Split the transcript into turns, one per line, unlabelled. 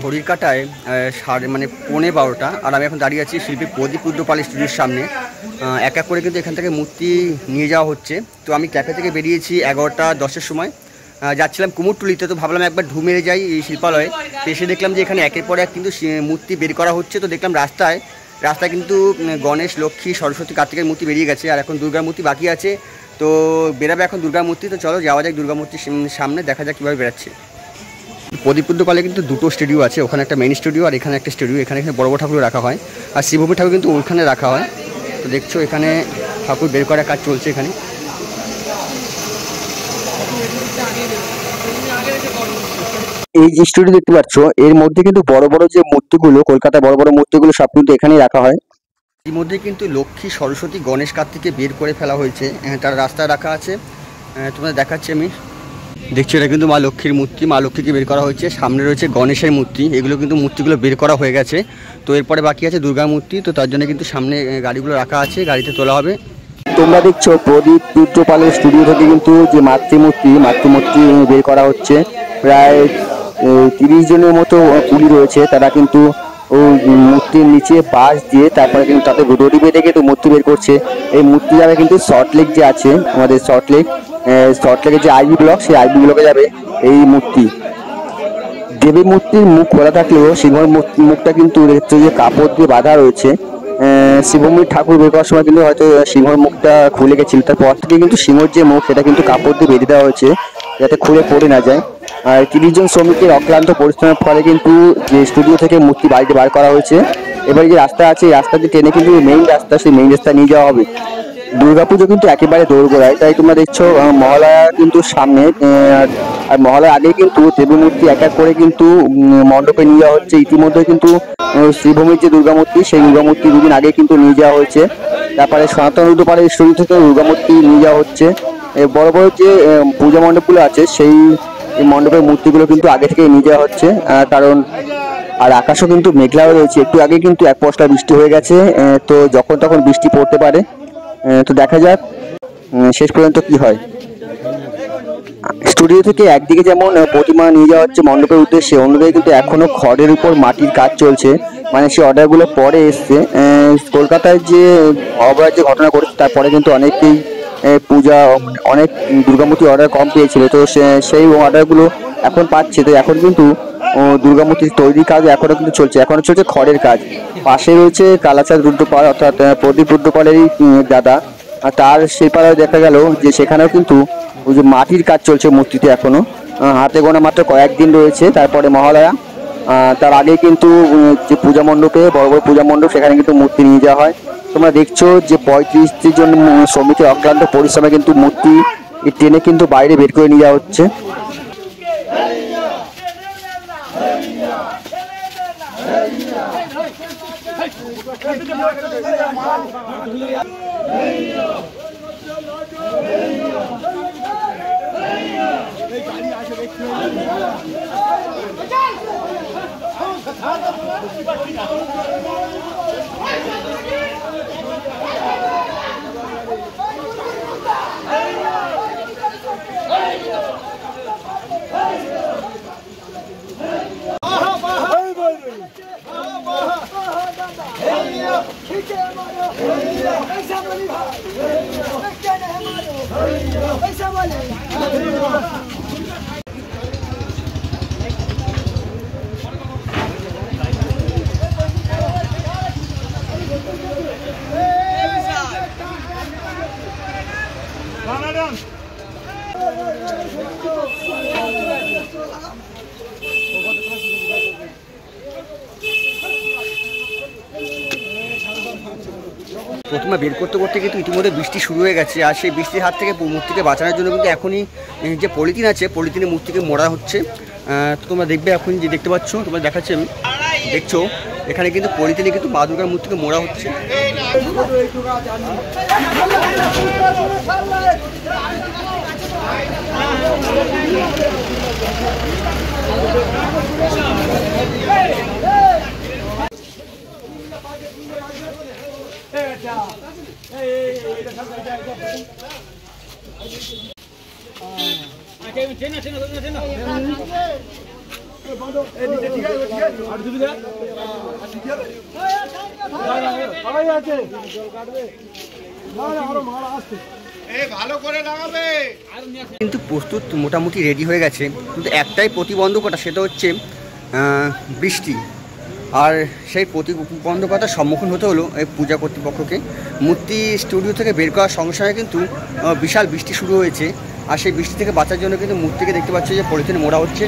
ঘড়ির কাঁটায় মানে 11:15 আর আমি এখন দাঁড়িয়ে আছি শিল্পী প্রদীপ রুদ্রপালের স্টুডিওর সামনে। এক এক করে কিন্তু এখান থেকে মূর্তি নিয়ে যাওয়া হচ্ছে। তো আমি ক্যাফে থেকে বেরিয়েছি 11:10-এর সময়, যাচ্ছিলাম কুমোরটুলিতে। তো ভাবলাম একবার ঢু মেরে যাই এই শিল্পালয়ে। তো এসে দেখলাম যে এখানে একের পর এক কিন্তু মূর্তি বের করা হচ্ছে। তো দেখলাম রাস্তায় কিন্তু গণেশ, লক্ষ্মী, সরস্বতী, কার্তিকের মূর্তি বেরিয়ে গেছে, আর এখন দুর্গার মূর্তি বাকি আছে। তো বেরাবে এখন দুর্গা মূর্তি। তো চলো যাওয়া যাক দুর্গা মূর্তির সামনে, দেখা যাক কীভাবে বেরাচ্ছে। প্রদীপ রুদ্রপালে কিন্তু দুটো স্টুডিও আছে, ওখানে একটা মেইন স্টুডিও আর এখানে একটা স্টুডিও। এখানে বড় বড় ঠাকুর রাখা হয়, আর শিবভূমি ঠাকুর কিন্তু ওইখানে রাখা হয়। তো দেখছো এখানে ঠাকুর বের করার কাজ চলছে এখানে। এই যে স্টুডিও দেখতে পাচ্ছ, এর মধ্যে কিন্তু বড় বড় যে মূর্তিগুলো, কলকাতায় বড় বড় মূর্তিগুলো সব কিন্তু এখানেই রাখা হয়। এর মধ্যে কিন্তু লক্ষ্মী, সরস্বতী, গণেশ, কার্তিককে বের করে ফেলা হয়েছে, তার রাস্তায় রাখা আছে। তোমাদের দেখাচ্ছি আমি। দেখছো এটা কিন্তু মা লক্ষ্মীর মূর্তি, মা লক্ষ্মীকে বের করা হয়েছে। সামনে রয়েছে গণেশের মূর্তি, এগুলো কিন্তু মূর্তিগুলো বের করা হয়ে গেছে। তো এরপরে বাকি আছে দুর্গা মূর্তি। তো তার জন্য কিন্তু সামনে গাড়িগুলো রাখা আছে, গাড়িতে তোলা হবে। তোমরা দেখছো প্রদীপ রুদ্রপালের স্টুডিও থেকে কিন্তু যে মাতৃমূর্তি বের করা হচ্ছে। প্রায় 30 জনের মতো কুলি রয়েছে, তারা কিন্তু ওই মূর্তির নিচে বাঁশ দিয়ে তারপরে কিন্তু তাতে দড়ি বেঁধে কিন্তু মূর্তি বের করছে। এই মূর্তি যাবে কিন্তু সল্টলেক যে আছে, আমাদের সল্টলেকের যে আইবি ব্লক, সেই আইবি ব্লকে যাবে এই মূর্তি। দেবী মূর্তির মুখ খোলা থাকলেও সিংহর মুখটা কিন্তু দেখছো যে কাপড় দিয়ে বাঁধা রয়েছে। শিবভূমির ঠাকুর বের করার সময় কিন্তু হয়তো সিংহর মুখটা খুলে গেছিল, তারপর থেকে কিন্তু সিংহর যে মুখ সেটা কিন্তু কাপড় দিয়ে বেঁধে দেওয়া হয়েছে, যাতে খুলে পড়ে না যায়। আর 30 জন শ্রমিকের অক্লান্ত পরিশ্রমের ফলে কিন্তু যে স্টুডিও থেকে মূর্তি বাড়িতে বার করা হয়েছে। এবার যে রাস্তা আছে, এই রাস্তা দিয়ে টেনে কিন্তু মেইন রাস্তা, সেই মেইন রাস্তা নিয়ে যাওয়া হবে। দুর্গাপুজো কিন্তু একেবারে দোরগোড়ায়, তাই তোমরা দেখছো মহালয়া কিন্তু সামনে, আর মহালয়ার আগে কিন্তু দেবী মূর্তি এক এক করে কিন্তু মণ্ডপে নিয়ে যাওয়া হচ্ছে। ইতিমধ্যে কিন্তু শ্রীভূমির যে দুর্গা মূর্তি, সেই দুর্গা মূর্তি দুদিন আগে কিন্তু নিয়ে যাওয়া হয়েছে। তারপরে সনাতন রুদ্রপালের স্টুডিও থেকে দুর্গা মূর্তি নিয়ে যাওয়া হচ্ছে। বড় বড় যে পূজা মণ্ডপগুলো আছে, সেই মণ্ডপের মূর্তিগুলো কিন্তু আগে থেকে নিয়ে যাওয়া হচ্ছে, কারণ আর আকাশও কিন্তু মেঘলা রয়েছে। একটু আগে কিন্তু এক পশলা বৃষ্টি হয়ে গেছে, তো যখন তখন বৃষ্টি পড়তে পারে। তো দেখা যাক শেষ পর্যন্ত কি হয়। স্টুডিও থেকে একদিকে যেমন প্রতিমা নিয়ে যাওয়া হচ্ছে মণ্ডপের উদ্দেশ্যে, অন্যদিকে কিন্তু এখনো খড়ের উপর মাটির কাজ চলছে, মানে সেই অর্ডারগুলো পরে এসছে। কলকাতায় যে অবহার যে ঘটনা ঘটেছে, তারপরে কিন্তু অনেকেই পূজা অনেক দুর্গামূর্তি অর্ডার কম পেয়েছিল, তো সেই অর্ডারগুলো এখন পাচ্ছে। তো এখন কিন্তু দুর্গামূর্তির তৈরির কাজ এখনো কিন্তু চলছে, এখনো চলছে খড়ের কাজ। পাশে রয়েছে কালাচাঁদ রুদ্রপাল, অর্থাৎ প্রদীপ রুদ্রপালেরই দাদা, আর তার শিল্পালয় দেখা গেল যে সেখানেও কিন্তু ওই যে মাটির কাজ চলছে মূর্তিতে এখনো। হাতে গোনা মাত্র কয়েকদিন রয়েছে, তারপরে মহালয়া। তার আগে কিন্তু যে পূজা মণ্ডপে, বড় বড় পূজা মণ্ডপ, সেখানে কিন্তু মূর্তি নিয়ে যাওয়া হয়। তোমরা দেখছো যে 35 জন শ্রমিকের অক্লান্ত পরিশ্রমে কিন্তু মূর্তি টেনে কিন্তু বাইরে বের করে নিয়ে যাওয়া হচ্ছে। প্রথমে বের করতে করতে কিন্তু ইতিমধ্যে বৃষ্টি শুরু হয়ে গেছে, আর সেই বৃষ্টির হাত থেকে মূর্তিকে বাঁচানোর জন্য কিন্তু এখনই যে পলিথিন আছে, পলিথিনে মূর্তিকে মোড়া হচ্ছে। তো তোমরা দেখবে এখন যে দেখতে পাচ্ছ, তোমরা দেখাচ্ছি আমি, দেখছো এখানে কিন্তু পলিথিনে কিন্তু মা দুর্গার মূর্তিকে মোড়া হচ্ছে। কিন্তু প্রস্তুত মোটামুটি রেডি হয়ে গেছে, কিন্তু একটাই প্রতিবন্ধকতা, সেটা হচ্ছে বৃষ্টি। আর সেই প্রতিবন্ধকতার সম্মুখীন হতে হলো এই পূজা কর্তৃপক্ষকে। মূর্তি স্টুডিও থেকে বের করার সঙ্গে সঙ্গে কিন্তু বিশাল বৃষ্টি শুরু হয়েছে, আর সেই বৃষ্টি থেকে বাঁচার জন্য কিন্তু মূর্তিকে দেখতে পাচ্ছি যে পলিথিনে মোড়া হচ্ছে।